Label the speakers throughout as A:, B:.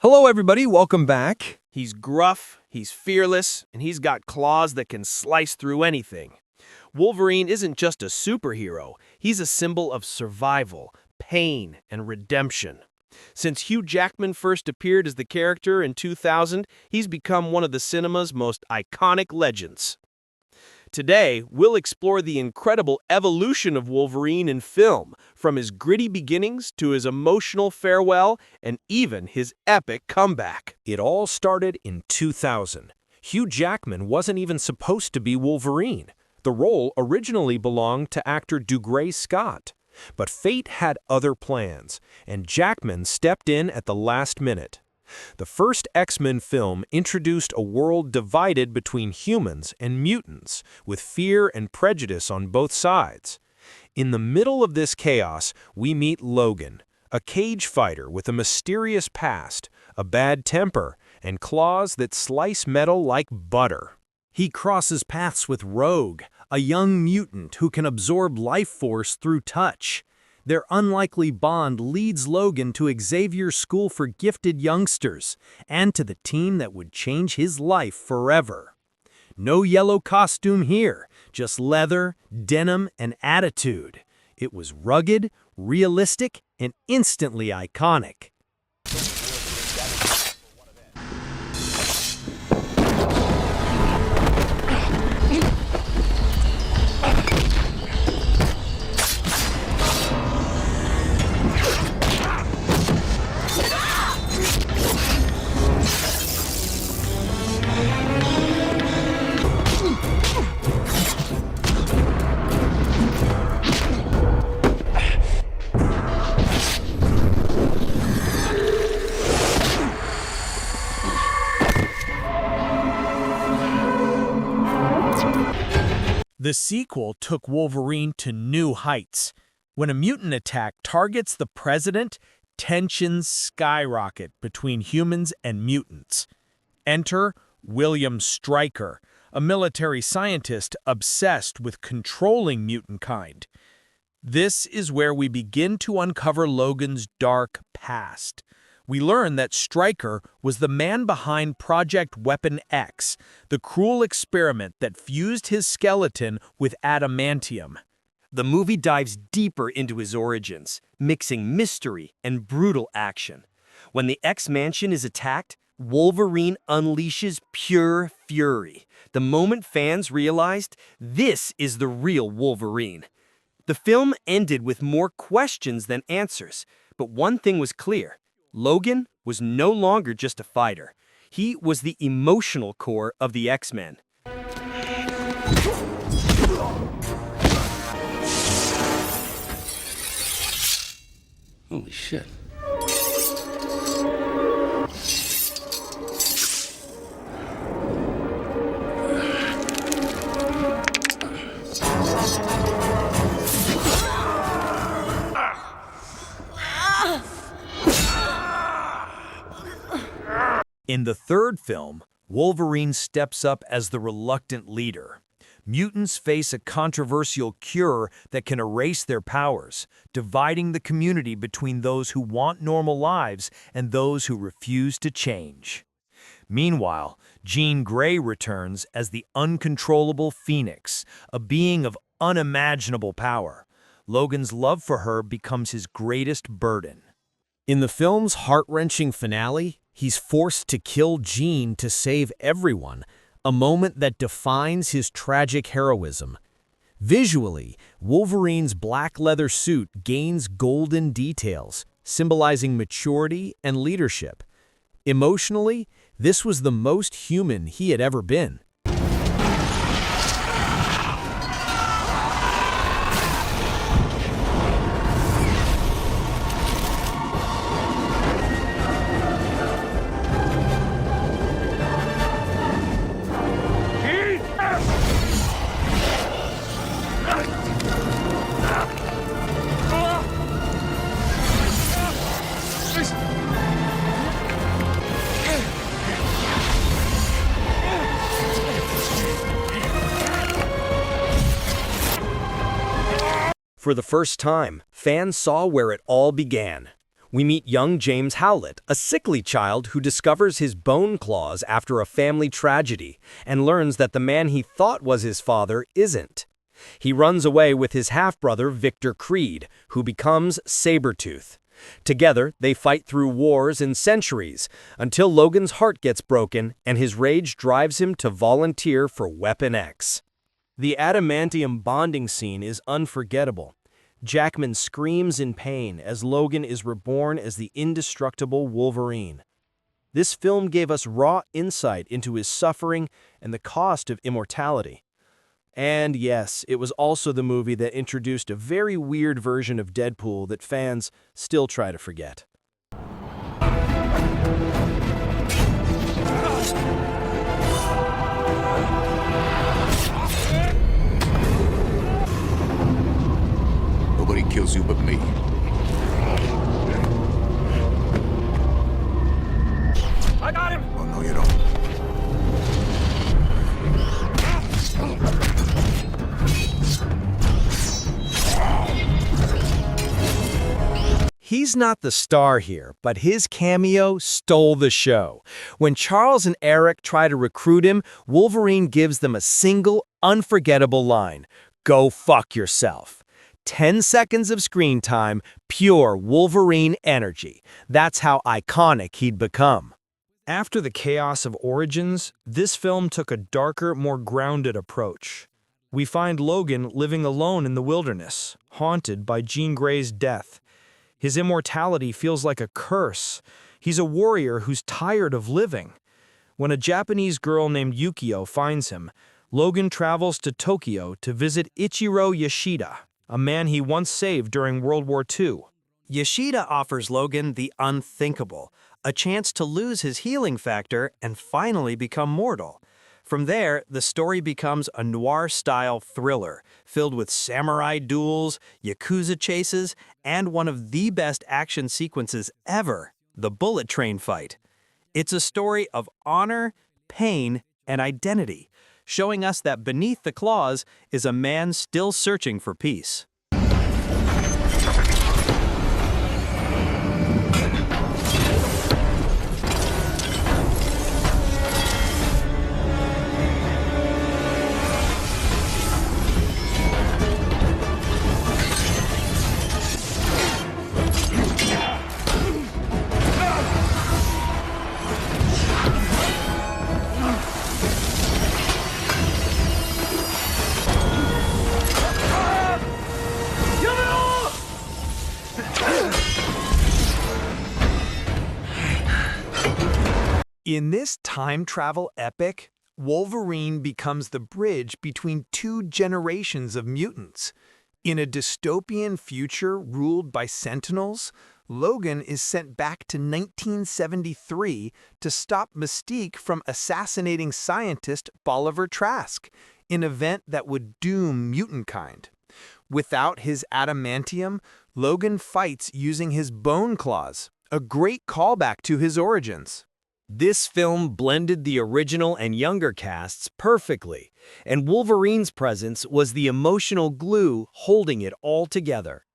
A: Hello, everybody. Welcome back.
B: He's gruff, he's fearless, and he's got claws that can slice through anything. Wolverine isn't just a superhero, he's a symbol of survival, pain, and redemption. Since Hugh Jackman first appeared as the character in 2000, he's become one of the cinema's most iconic legends. Today, we'll explore the incredible evolution of Wolverine in film, from his gritty beginnings to his emotional farewell and even his epic comeback.
A: It all started in 2000. Hugh Jackman wasn't even supposed to be Wolverine. The role originally belonged to actor Dougray Scott. But fate had other plans, and Jackman stepped in at the last minute. The first X-Men film introduced a world divided between humans and mutants, with fear and prejudice on both sides. In the middle of this chaos, we meet Logan, a cage fighter with a mysterious past, a bad temper, and claws that slice metal like butter. He crosses paths with Rogue, a young mutant who can absorb life force through touch. Their unlikely bond leads Logan to Xavier's School for Gifted Youngsters and to the team that would change his life forever. No yellow costume here, just leather, denim, and attitude. It was rugged, realistic, and instantly iconic.
B: The sequel took Wolverine to new heights. When a mutant attack targets the president, tensions skyrocket between humans and mutants. Enter William Stryker, a military scientist obsessed with controlling mutant kind. This is where we begin to uncover Logan's dark past. We learn that Stryker was the man behind Project Weapon X, the cruel experiment that fused his skeleton with adamantium.
C: The movie dives deeper into his origins, mixing mystery and brutal action. When the X-Mansion is attacked, Wolverine unleashes pure fury. The moment fans realized this is the real Wolverine. The film ended with more questions than answers, but one thing was clear. Logan was no longer just a fighter. He was the emotional core of the X-Men.
D: Holy shit.
A: In the third film, Wolverine steps up as the reluctant leader. Mutants face a controversial cure that can erase their powers, dividing the community between those who want normal lives and those who refuse to change. Meanwhile, Jean Grey returns as the uncontrollable Phoenix, a being of unimaginable power. Logan's love for her becomes his greatest burden. In the film's heart-wrenching finale, he's forced to kill Jean to save everyone, a moment that defines his tragic heroism. Visually, Wolverine's black leather suit gains golden details, symbolizing maturity and leadership. Emotionally, this was the most human he had ever been. For the first time, fans saw where it all began.
C: We meet young James Howlett, a sickly child who discovers his bone claws after a family tragedy and learns that the man he thought was his father isn't. He runs away with his half-brother Victor Creed, who becomes Sabretooth. Together, they fight through wars and centuries, until Logan's heart gets broken and his rage drives him to volunteer for Weapon X.
A: The adamantium bonding scene is unforgettable. Jackman screams in pain as Logan is reborn as the indestructible Wolverine. This film gave us raw insight into his suffering and the cost of immortality. And yes, it was also the movie that introduced a very weird version of Deadpool that fans still try to forget.
E: Nobody kills you but me.
C: I got him!
E: Oh, no, you don't.
B: He's not the star here, but his cameo stole the show. When Charles and Eric try to recruit him, Wolverine gives them a single, unforgettable line: "Go fuck yourself." 10 seconds of screen time, pure Wolverine energy. That's how iconic he'd become.
A: After the chaos of Origins, this film took a darker, more grounded approach. We find Logan living alone in the wilderness, haunted by Jean Grey's death. His immortality feels like a curse. He's a warrior who's tired of living. When a Japanese girl named Yukio finds him, Logan travels to Tokyo to visit Ichiro Yoshida, a man he once saved during World War II.
C: Yoshida offers Logan the unthinkable, a chance to lose his healing factor and finally become mortal. From there, the story becomes a noir-style thriller, filled with samurai duels, yakuza chases, and one of the best action sequences ever, the bullet train fight. It's a story of honor, pain, and identity, showing us that beneath the claws is a man still searching for peace.
B: In this time travel epic, Wolverine becomes the bridge between two generations of mutants. In a dystopian future ruled by Sentinels, Logan is sent back to 1973 to stop Mystique from assassinating scientist Bolivar Trask, an event that would doom mutantkind. Without his adamantium, Logan fights using his bone claws, a great callback to his origins.
C: This film blended the original and younger casts perfectly, and Wolverine's presence was the emotional glue holding it all together.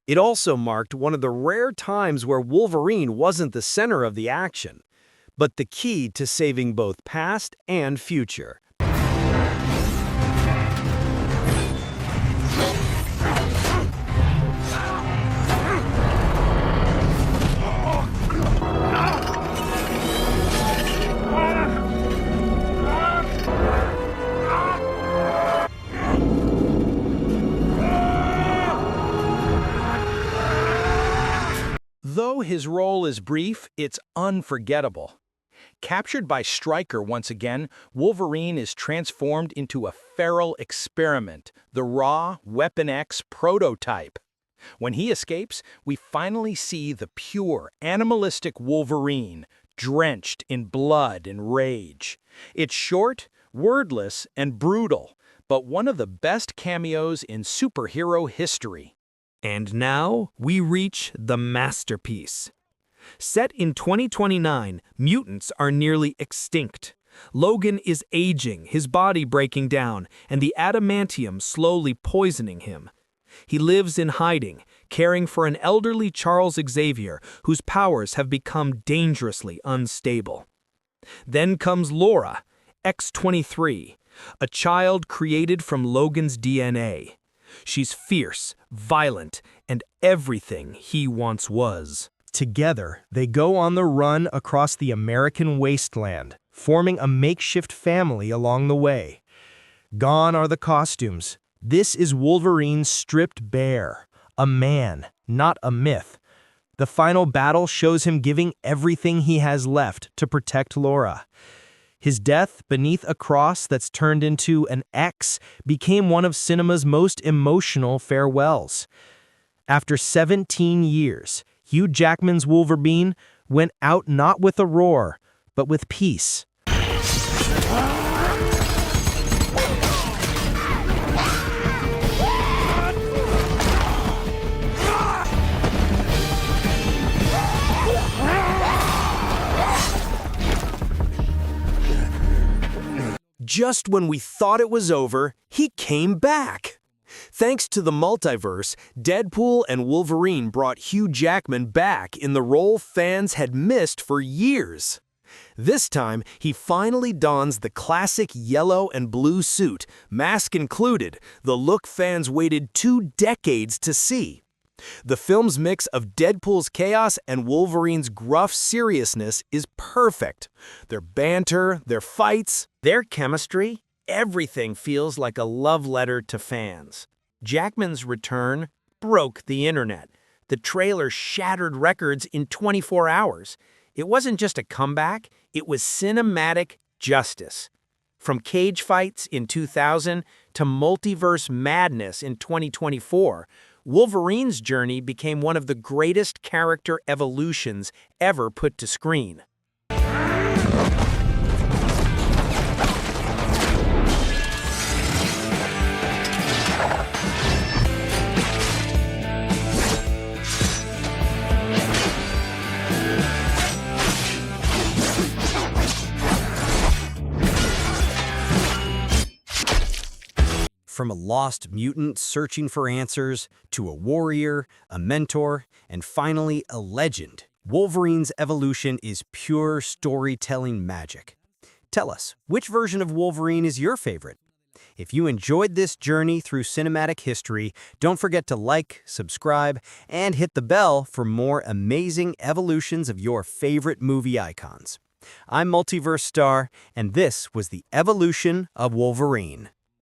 C: It also marked one of the rare times where Wolverine wasn't the center of the action, but the key to saving both past and future.
A: Though his role is brief, it's unforgettable. Captured by Stryker once again, Wolverine is transformed into a feral experiment, the raw Weapon X prototype. When he escapes, we finally see the pure, animalistic Wolverine, drenched in blood and rage. It's short, wordless, and brutal, but one of the best cameos in superhero history.
B: And now we reach the masterpiece. Set in 2029, mutants are nearly extinct. Logan is aging, his body breaking down, and the adamantium slowly poisoning him. He lives in hiding, caring for an elderly Charles Xavier whose powers have become dangerously unstable. Then comes Laura, X-23, a child created from Logan's DNA. She's fierce, violent, and everything he once was. Together, they go on the run across the American wasteland, forming a makeshift family along the way. Gone are the costumes. This is Wolverine stripped bare, a man, not a myth. The final battle shows him giving everything he has left to protect Laura. His death beneath a cross that's turned into an X became one of cinema's most emotional farewells. After 17 years, Hugh Jackman's Wolverine went out not with a roar, but with peace. Just when we thought it was over, he came back. Thanks to the multiverse, Deadpool and Wolverine brought Hugh Jackman back in the role fans had missed for years. This time, he finally dons the classic yellow and blue suit, mask included, the look fans waited 2 decades to see. The film's mix of Deadpool's chaos and Wolverine's gruff seriousness is perfect. Their banter, their fights, their chemistry, everything feels like a love letter to fans. Jackman's return broke the internet. The trailer shattered records in 24 hours. It wasn't just a comeback, it was cinematic justice. From cage fights in 2000 to multiverse madness in 2024, Wolverine's journey became one of the greatest character evolutions ever put to screen.
F: From a lost mutant searching for answers, to a warrior, a mentor, and finally a legend, Wolverine's evolution is pure storytelling magic. Tell us, which version of Wolverine is your favorite? If you enjoyed this journey through cinematic history, don't forget to like, subscribe, and hit the bell for more amazing evolutions of your favorite movie icons. I'm Multiverse Star, and this was the Evolution of Wolverine.